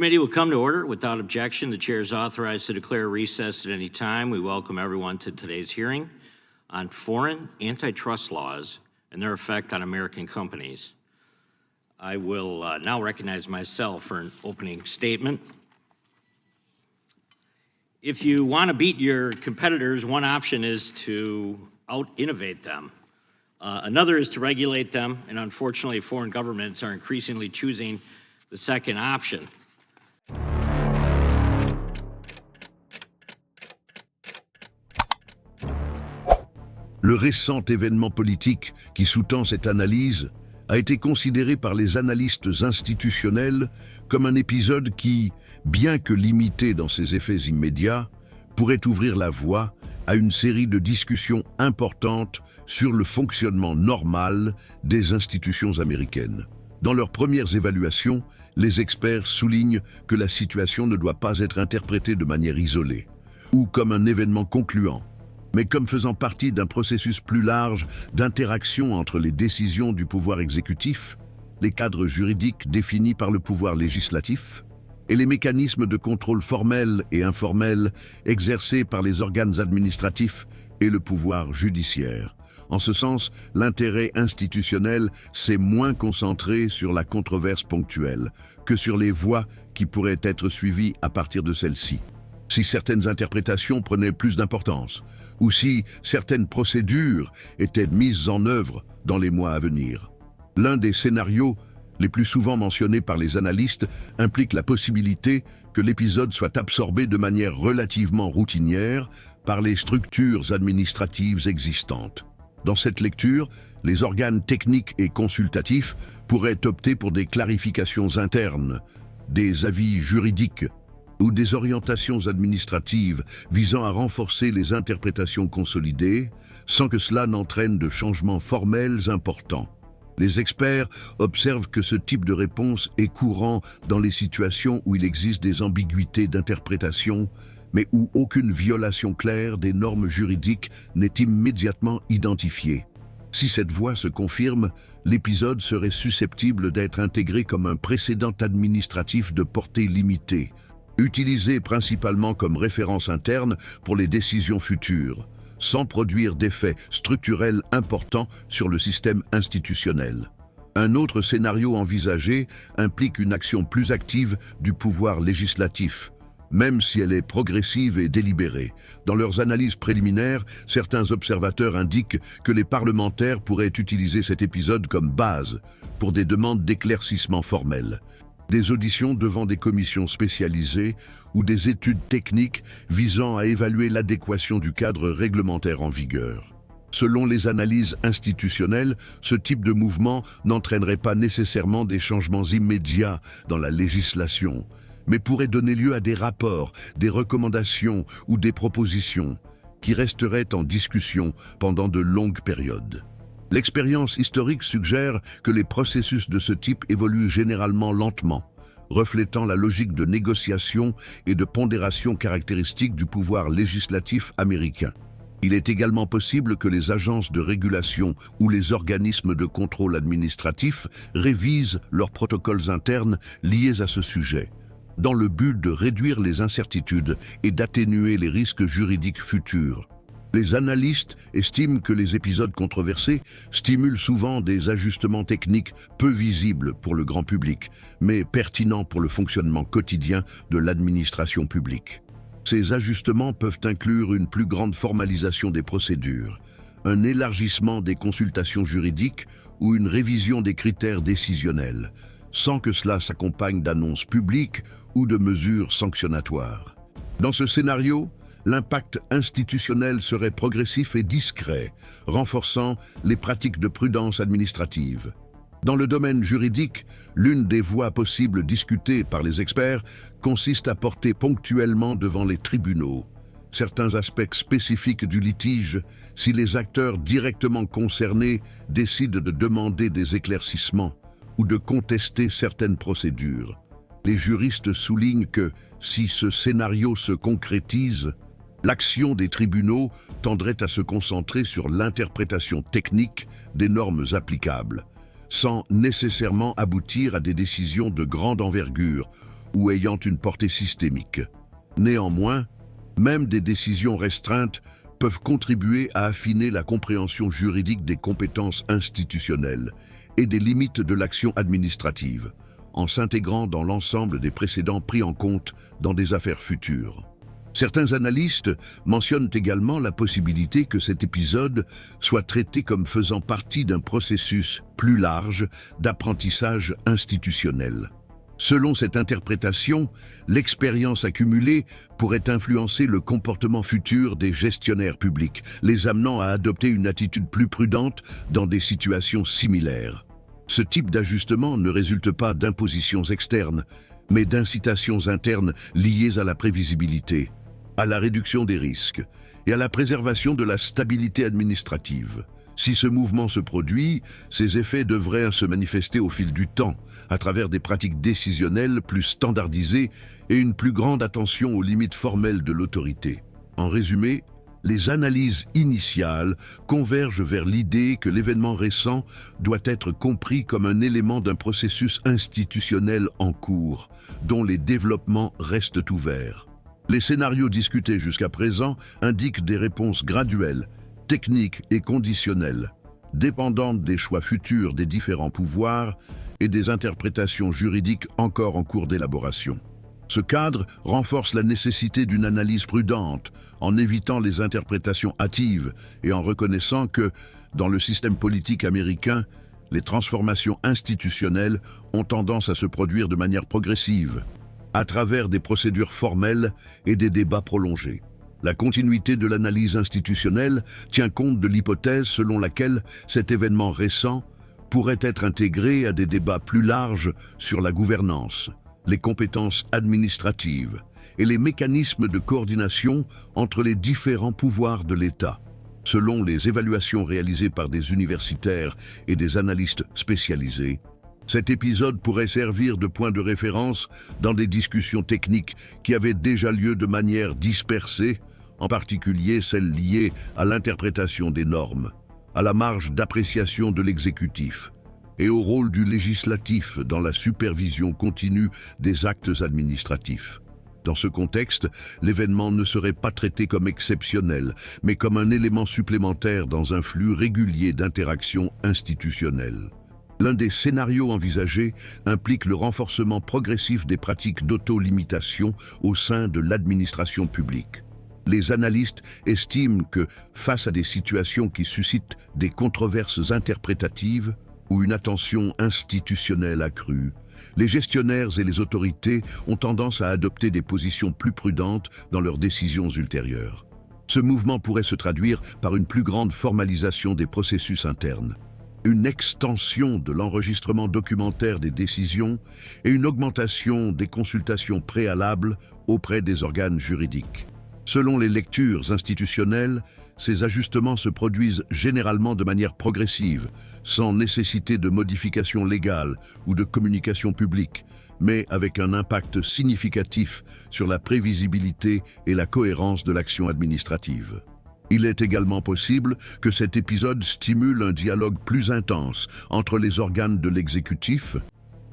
committee will come to order. Without objection, the chair is authorized to declare recess at any time. We welcome everyone to today's hearing on foreign antitrust laws and their effect on American companies. I will now recognize myself for an opening statement. If you want to beat your competitors, one option is to out-innovate them. Another is to regulate them, and unfortunately, foreign governments are increasingly choosing the second option. Le récent événement politique qui sous-tend cette analyse a été considéré par les analystes institutionnels comme un épisode qui, bien que limité dans ses effets immédiats, pourrait ouvrir la voie à une série de discussions importantes sur le fonctionnement normal des institutions américaines. Dans leurs premières évaluations, les experts soulignent que la situation ne doit pas être interprétée de manière isolée ou comme un événement concluant, mais comme faisant partie d'un processus plus large d'interaction entre les décisions du pouvoir exécutif, les cadres juridiques définis par le pouvoir législatif et les mécanismes de contrôle formels et informels exercés par les organes administratifs et le pouvoir judiciaire. En ce sens, l'intérêt institutionnel s'est moins concentré sur la controverse ponctuelle que sur les voies qui pourraient être suivies à partir de celle-ci. Si certaines interprétations prenaient plus d'importance, ou si certaines procédures étaient mises en œuvre dans les mois à venir. L'un des scénarios les plus souvent mentionnés par les analystes implique la possibilité que l'épisode soit absorbé de manière relativement routinière par les structures administratives existantes. Dans cette lecture, les organes techniques et consultatifs pourraient opter pour des clarifications internes, des avis juridiques ou des orientations administratives visant à renforcer les interprétations consolidées, sans que cela n'entraîne de changements formels importants. Les experts observent que ce type de réponse est courant dans les situations où il existe des ambiguïtés d'interprétation, mais où aucune violation claire des normes juridiques n'est immédiatement identifiée. Si cette voie se confirme, l'épisode serait susceptible d'être intégré comme un précédent administratif de portée limitée, utilisé principalement comme référence interne pour les décisions futures, sans produire d'effets structurels importants sur le système institutionnel. Un autre scénario envisagé implique une action plus active du pouvoir législatif, même si elle est progressive et délibérée. Dans leurs analyses préliminaires, certains observateurs indiquent que les parlementaires pourraient utiliser cet épisode comme base pour des demandes d'éclaircissement formelles, des auditions devant des commissions spécialisées ou des études techniques visant à évaluer l'adéquation du cadre réglementaire en vigueur. Selon les analyses institutionnelles, ce type de mouvement n'entraînerait pas nécessairement des changements immédiats dans la législation, mais pourrait donner lieu à des rapports, des recommandations ou des propositions qui resteraient en discussion pendant de longues périodes. L'expérience historique suggère que les processus de ce type évoluent généralement lentement, reflétant la logique de négociation et de pondération caractéristique du pouvoir législatif américain. Il est également possible que les agences de régulation ou les organismes de contrôle administratif révisent leurs protocoles internes liés à ce sujet, dans le but de réduire les incertitudes et d'atténuer les risques juridiques futurs. Les analystes estiment que les épisodes controversés stimulent souvent des ajustements techniques peu visibles pour le grand public, mais pertinents pour le fonctionnement quotidien de l'administration publique. Ces ajustements peuvent inclure une plus grande formalisation des procédures, un élargissement des consultations juridiques ou une révision des critères décisionnels, sans que cela s'accompagne d'annonces publiques ou de mesures sanctionnatoires. Dans ce scénario, l'impact institutionnel serait progressif et discret, renforçant les pratiques de prudence administrative. Dans le domaine juridique, l'une des voies possibles discutées par les experts consiste à porter ponctuellement devant les tribunaux certains aspects spécifiques du litige si les acteurs directement concernés décident de demander des éclaircissements ou de contester certaines procédures. Les juristes soulignent que, si ce scénario se concrétise, l'action des tribunaux tendrait à se concentrer sur l'interprétation technique des normes applicables, sans nécessairement aboutir à des décisions de grande envergure ou ayant une portée systémique. Néanmoins, même des décisions restreintes peuvent contribuer à affiner la compréhension juridique des compétences institutionnelles et des limites de l'action administrative, en s'intégrant dans l'ensemble des précédents pris en compte dans des affaires futures. Certains analystes mentionnent également la possibilité que cet épisode soit traité comme faisant partie d'un processus plus large d'apprentissage institutionnel. Selon cette interprétation, l'expérience accumulée pourrait influencer le comportement futur des gestionnaires publics, les amenant à adopter une attitude plus prudente dans des situations similaires. Ce type d'ajustement ne résulte pas d'impositions externes, mais d'incitations internes liées à la prévisibilité, à la réduction des risques et à la préservation de la stabilité administrative. Si ce mouvement se produit, ses effets devraient se manifester au fil du temps, à travers des pratiques décisionnelles plus standardisées et une plus grande attention aux limites formelles de l'autorité. En résumé, les analyses initiales convergent vers l'idée que l'événement récent doit être compris comme un élément d'un processus institutionnel en cours, dont les développements restent ouverts. Les scénarios discutés jusqu'à présent indiquent des réponses graduelles, techniques et conditionnelles, dépendantes des choix futurs des différents pouvoirs et des interprétations juridiques encore en cours d'élaboration. Ce cadre renforce la nécessité d'une analyse prudente, en évitant les interprétations hâtives et en reconnaissant que, dans le système politique américain, les transformations institutionnelles ont tendance à se produire de manière progressive, à travers des procédures formelles et des débats prolongés. La continuité de l'analyse institutionnelle tient compte de l'hypothèse selon laquelle cet événement récent pourrait être intégré à des débats plus larges sur la gouvernance, les compétences administratives et les mécanismes de coordination entre les différents pouvoirs de l'État. Selon les évaluations réalisées par des universitaires et des analystes spécialisés, cet épisode pourrait servir de point de référence dans des discussions techniques qui avaient déjà lieu de manière dispersée, en particulier celles liées à l'interprétation des normes, à la marge d'appréciation de l'exécutif et au rôle du législatif dans la supervision continue des actes administratifs. Dans ce contexte, l'événement ne serait pas traité comme exceptionnel, mais comme un élément supplémentaire dans un flux régulier d'interactions institutionnelles. L'un des scénarios envisagés implique le renforcement progressif des pratiques d'auto-limitation au sein de l'administration publique. Les analystes estiment que, face à des situations qui suscitent des controverses interprétatives ou une attention institutionnelle accrue, les gestionnaires et les autorités ont tendance à adopter des positions plus prudentes dans leurs décisions ultérieures. Ce mouvement pourrait se traduire par une plus grande formalisation des processus internes, une extension de l'enregistrement documentaire des décisions et une augmentation des consultations préalables auprès des organes juridiques. Selon les lectures institutionnelles, ces ajustements se produisent généralement de manière progressive, sans nécessité de modifications légales ou de communication publique, mais avec un impact significatif sur la prévisibilité et la cohérence de l'action administrative. Il est également possible que cet épisode stimule un dialogue plus intense entre les organes de l'exécutif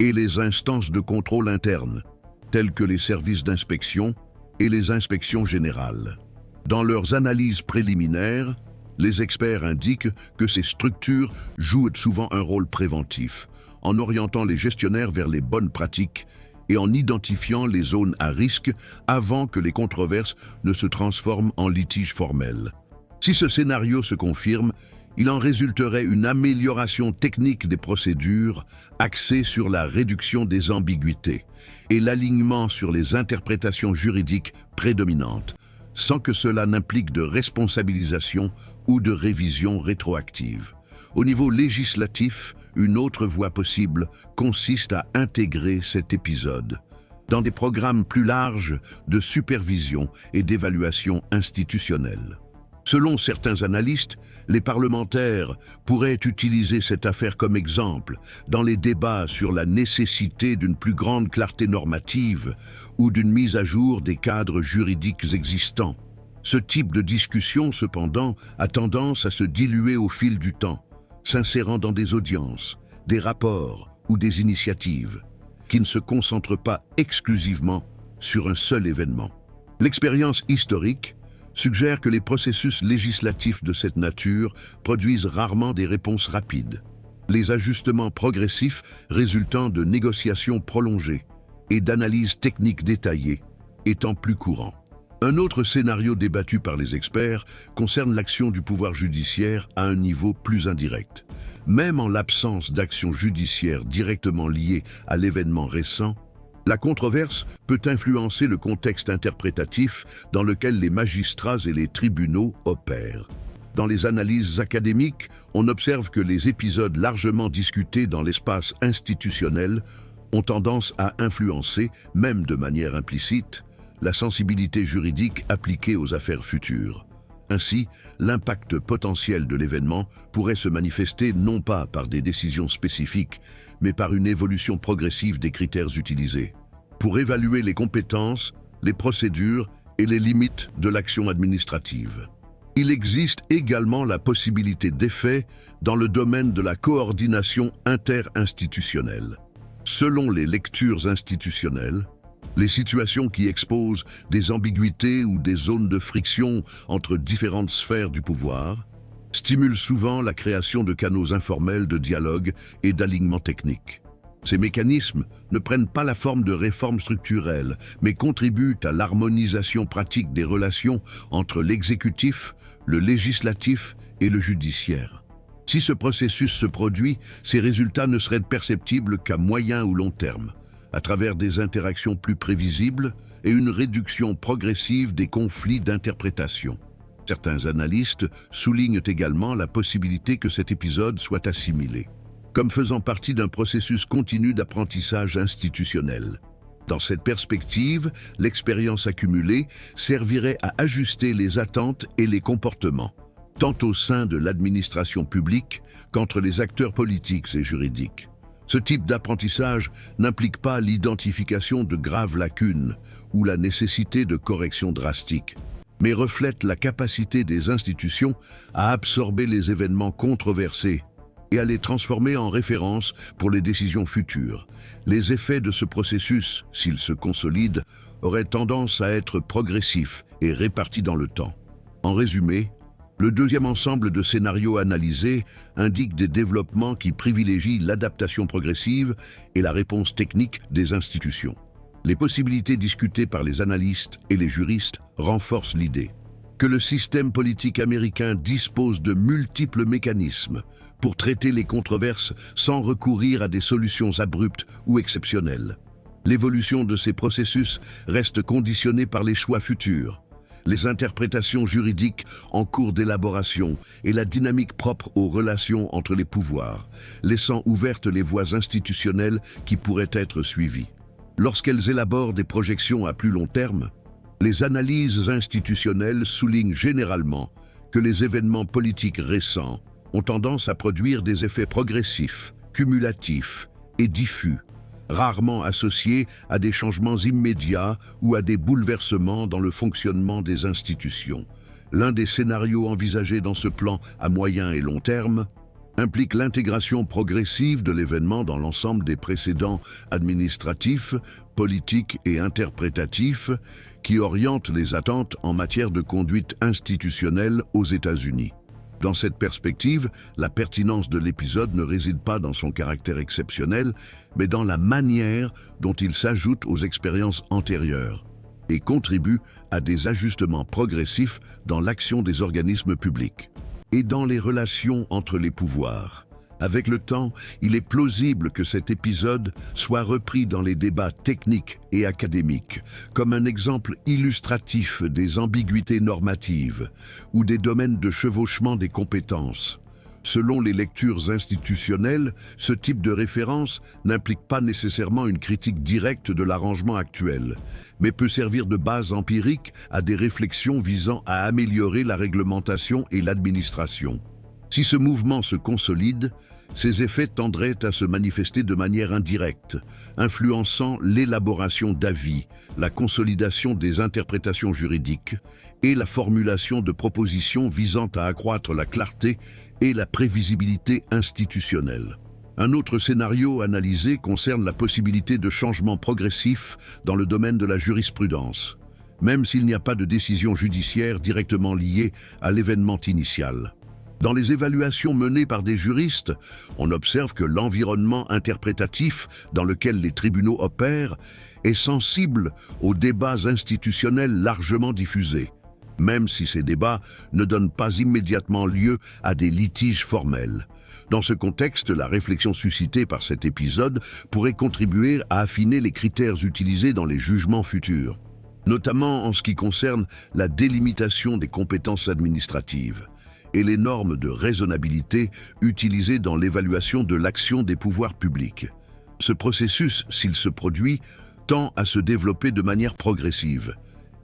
et les instances de contrôle internes, telles que les services d'inspection et les inspections générales. Dans leurs analyses préliminaires, les experts indiquent que ces structures jouent souvent un rôle préventif, en orientant les gestionnaires vers les bonnes pratiques et en identifiant les zones à risque avant que les controverses ne se transforment en litiges formels. Si ce scénario se confirme, il en résulterait une amélioration technique des procédures axée sur la réduction des ambiguïtés et l'alignement sur les interprétations juridiques prédominantes, sans que cela n'implique de responsabilisation ou de révision rétroactive. Au niveau législatif, une autre voie possible consiste à intégrer cet épisode dans des programmes plus larges de supervision et d'évaluation institutionnelle. Selon certains analystes, les parlementaires pourraient utiliser cette affaire comme exemple dans les débats sur la nécessité d'une plus grande clarté normative ou d'une mise à jour des cadres juridiques existants. Ce type de discussion, cependant, a tendance à se diluer au fil du temps, s'insérant dans des audiences, des rapports ou des initiatives. qui ne se concentre pas exclusivement sur un seul événement. L'expérience historique suggère que les processus législatifs de cette nature produisent rarement des réponses rapides. Les ajustements progressifs résultant de négociations prolongées et d'analyses techniques détaillées étant plus courants. Un autre scénario débattu par les experts concerne l'action du pouvoir judiciaire à un niveau plus indirect. Même en l'absence d'action judiciaire directement liée à l'événement récent, la controverse peut influencer le contexte interprétatif dans lequel les magistrats et les tribunaux opèrent. Dans les analyses académiques, on observe que les épisodes largement discutés dans l'espace institutionnel ont tendance à influencer, même de manière implicite, la sensibilité juridique appliquée aux affaires futures. Ainsi, l'impact potentiel de l'événement pourrait se manifester non pas par des décisions spécifiques, mais par une évolution progressive des critères utilisés. Pour évaluer les compétences, les procédures et les limites de l'action administrative. Il existe également la possibilité d'effets dans le domaine de la coordination interinstitutionnelle. Selon les lectures institutionnelles, les situations qui exposent des ambiguïtés ou des zones de friction entre différentes sphères du pouvoir stimulent souvent la création de canaux informels de dialogue et d'alignement technique. Ces mécanismes ne prennent pas la forme de réformes structurelles, mais contribuent à l'harmonisation pratique des relations entre l'exécutif, le législatif et le judiciaire. Si ce processus se produit, ces résultats ne seraient perceptibles qu'à moyen ou long terme, à travers des interactions plus prévisibles et une réduction progressive des conflits d'interprétation. Certains analystes soulignent également la possibilité que cet épisode soit assimilé comme faisant partie d'un processus continu d'apprentissage institutionnel. Dans cette perspective, l'expérience accumulée servirait à ajuster les attentes et les comportements, tant au sein de l'administration publique qu'entre les acteurs politiques et juridiques. Ce type d'apprentissage n'implique pas l'identification de graves lacunes ou la nécessité de corrections drastiques, mais reflète la capacité des institutions à absorber les événements controversés et à les transformer en référence pour les décisions futures. Les effets de ce processus, s'ils se consolident, auraient tendance à être progressifs et répartis dans le temps. En résumé, le deuxième ensemble de scénarios analysés indique des développements qui privilégient l'adaptation progressive et la réponse technique des institutions. Les possibilités discutées par les analystes et les juristes renforcent l'idée que le système politique américain dispose de multiples mécanismes pour traiter les controverses sans recourir à des solutions abruptes ou exceptionnelles. L'évolution de ces processus reste conditionnée par les choix futurs, les interprétations juridiques en cours d'élaboration et la dynamique propre aux relations entre les pouvoirs, laissant ouvertes les voies institutionnelles qui pourraient être suivies. Lorsqu'elles élaborent des projections à plus long terme, les analyses institutionnelles soulignent généralement que les événements politiques récents ont tendance à produire des effets progressifs, cumulatifs et diffus, rarement associés à des changements immédiats ou à des bouleversements dans le fonctionnement des institutions. L'un des scénarios envisagés dans ce plan à moyen et long terme implique l'intégration progressive de l'événement dans l'ensemble des précédents administratifs, politiques et interprétatifs qui orientent les attentes en matière de conduite institutionnelle aux États-Unis. Dans cette perspective, la pertinence de l'épisode ne réside pas dans son caractère exceptionnel, mais dans la manière dont il s'ajoute aux expériences antérieures et contribue à des ajustements progressifs dans l'action des organismes publics et dans les relations entre les pouvoirs. Avec le temps, il est plausible que cet épisode soit repris dans les débats techniques et académiques comme un exemple illustratif des ambiguïtés normatives ou des domaines de chevauchement des compétences. Selon les lectures institutionnelles, ce type de référence n'implique pas nécessairement une critique directe de l'arrangement actuel, mais peut servir de base empirique à des réflexions visant à améliorer la réglementation et l'administration. Si ce mouvement se consolide, ces effets tendraient à se manifester de manière indirecte, influençant l'élaboration d'avis, la consolidation des interprétations juridiques et la formulation de propositions visant à accroître la clarté et la prévisibilité institutionnelle. Un autre scénario analysé concerne la possibilité de changements progressifs dans le domaine de la jurisprudence, même s'il n'y a pas de décision judiciaire directement liée à l'événement initial. Dans les évaluations menées par des juristes, on observe que l'environnement interprétatif dans lequel les tribunaux opèrent est sensible aux débats institutionnels largement diffusés, même si ces débats ne donnent pas immédiatement lieu à des litiges formels. Dans ce contexte, la réflexion suscitée par cet épisode pourrait contribuer à affiner les critères utilisés dans les jugements futurs, notamment en ce qui concerne la délimitation des compétences administratives et les normes de raisonnabilité utilisées dans l'évaluation de l'action des pouvoirs publics. Ce processus, s'il se produit, tend à se développer de manière progressive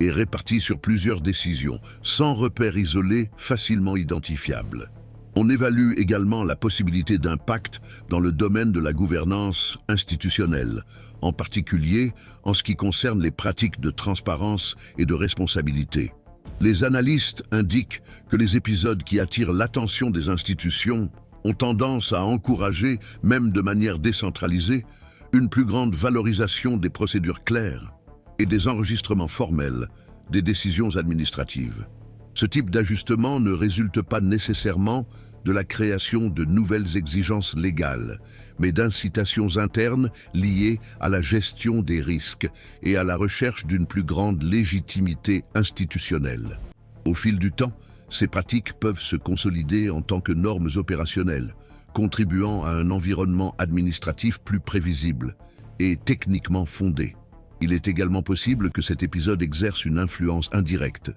et réparti sur plusieurs décisions, sans repères isolés facilement identifiables. On évalue également la possibilité d'impact dans le domaine de la gouvernance institutionnelle, en particulier en ce qui concerne les pratiques de transparence et de responsabilité. Les analystes indiquent que les épisodes qui attirent l'attention des institutions ont tendance à encourager, même de manière décentralisée, une plus grande valorisation des procédures claires et des enregistrements formels des décisions administratives. Ce type d'ajustement ne résulte pas nécessairement de la création de nouvelles exigences légales, mais d'incitations internes liées à la gestion des risques et à la recherche d'une plus grande légitimité institutionnelle. Au fil du temps, ces pratiques peuvent se consolider en tant que normes opérationnelles, contribuant à un environnement administratif plus prévisible et techniquement fondé. Il est également possible que cet épisode exerce une influence indirecte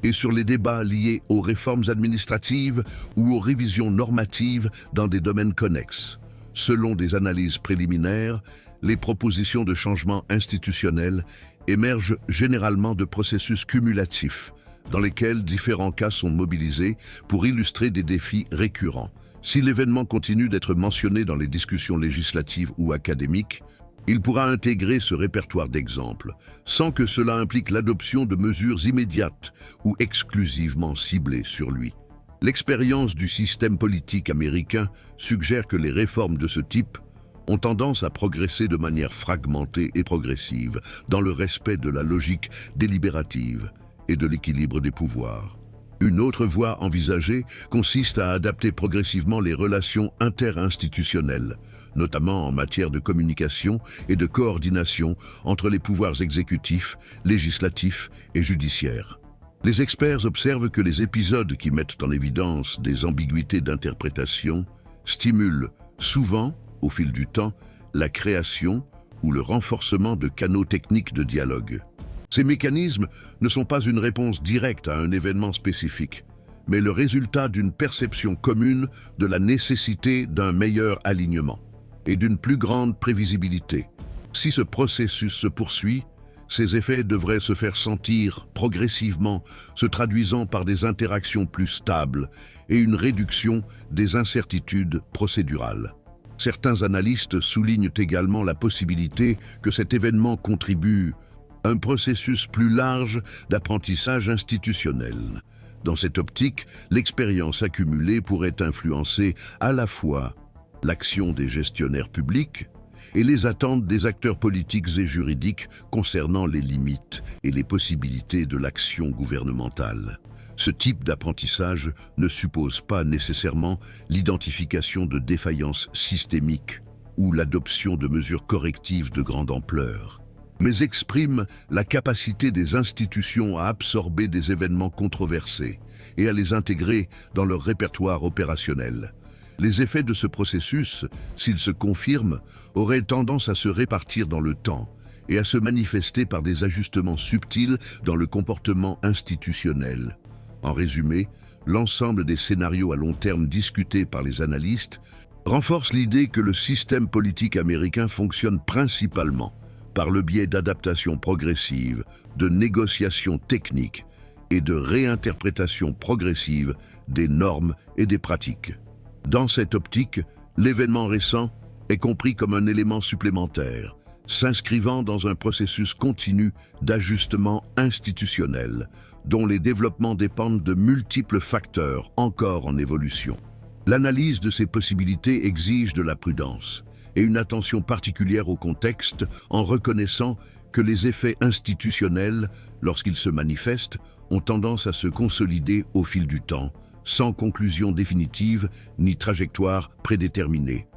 et sur les débats liés aux réformes administratives ou aux révisions normatives dans des domaines connexes. Selon des analyses préliminaires, les propositions de changement institutionnel émergent généralement de processus cumulatifs, dans lesquels différents cas sont mobilisés pour illustrer des défis récurrents. Si l'événement continue d'être mentionné dans les discussions législatives ou académiques, il pourra intégrer ce répertoire d'exemples, sans que cela implique l'adoption de mesures immédiates ou exclusivement ciblées sur lui. L'expérience du système politique américain suggère que les réformes de ce type ont tendance à progresser de manière fragmentée et progressive, dans le respect de la logique délibérative et de l'équilibre des pouvoirs. Une autre voie envisagée consiste à adapter progressivement les relations interinstitutionnelles, notamment en matière de communication et de coordination entre les pouvoirs exécutifs, législatifs et judiciaires. Les experts observent que les épisodes qui mettent en évidence des ambiguïtés d'interprétation stimulent souvent, au fil du temps, la création ou le renforcement de canaux techniques de dialogue. Ces mécanismes ne sont pas une réponse directe à un événement spécifique, mais le résultat d'une perception commune de la nécessité d'un meilleur alignement et d'une plus grande prévisibilité. Si ce processus se poursuit, ces effets devraient se faire sentir progressivement, se traduisant par des interactions plus stables et une réduction des incertitudes procédurales. Certains analystes soulignent également la possibilité que cet événement contribue à un processus plus large d'apprentissage institutionnel. Dans cette optique, l'expérience accumulée pourrait influencer à la fois l'action des gestionnaires publics et les attentes des acteurs politiques et juridiques concernant les limites et les possibilités de l'action gouvernementale. Ce type d'apprentissage ne suppose pas nécessairement l'identification de défaillances systémiques ou l'adoption de mesures correctives de grande ampleur, mais exprime la capacité des institutions à absorber des événements controversés et à les intégrer dans leur répertoire opérationnel. Les effets de ce processus, s'ils se confirment, auraient tendance à se répartir dans le temps et à se manifester par des ajustements subtils dans le comportement institutionnel. En résumé, l'ensemble des scénarios à long terme discutés par les analystes renforce l'idée que le système politique américain fonctionne principalement par le biais d'adaptations progressives, de négociations techniques et de réinterprétations progressives des normes et des pratiques. Dans cette optique, l'événement récent est compris comme un élément supplémentaire, s'inscrivant dans un processus continu d'ajustement institutionnel, dont les développements dépendent de multiples facteurs encore en évolution. L'analyse de ces possibilités exige de la prudence et une attention particulière au contexte en reconnaissant que les effets institutionnels, lorsqu'ils se manifestent, ont tendance à se consolider au fil du temps, sans conclusion définitive ni trajectoire prédéterminée.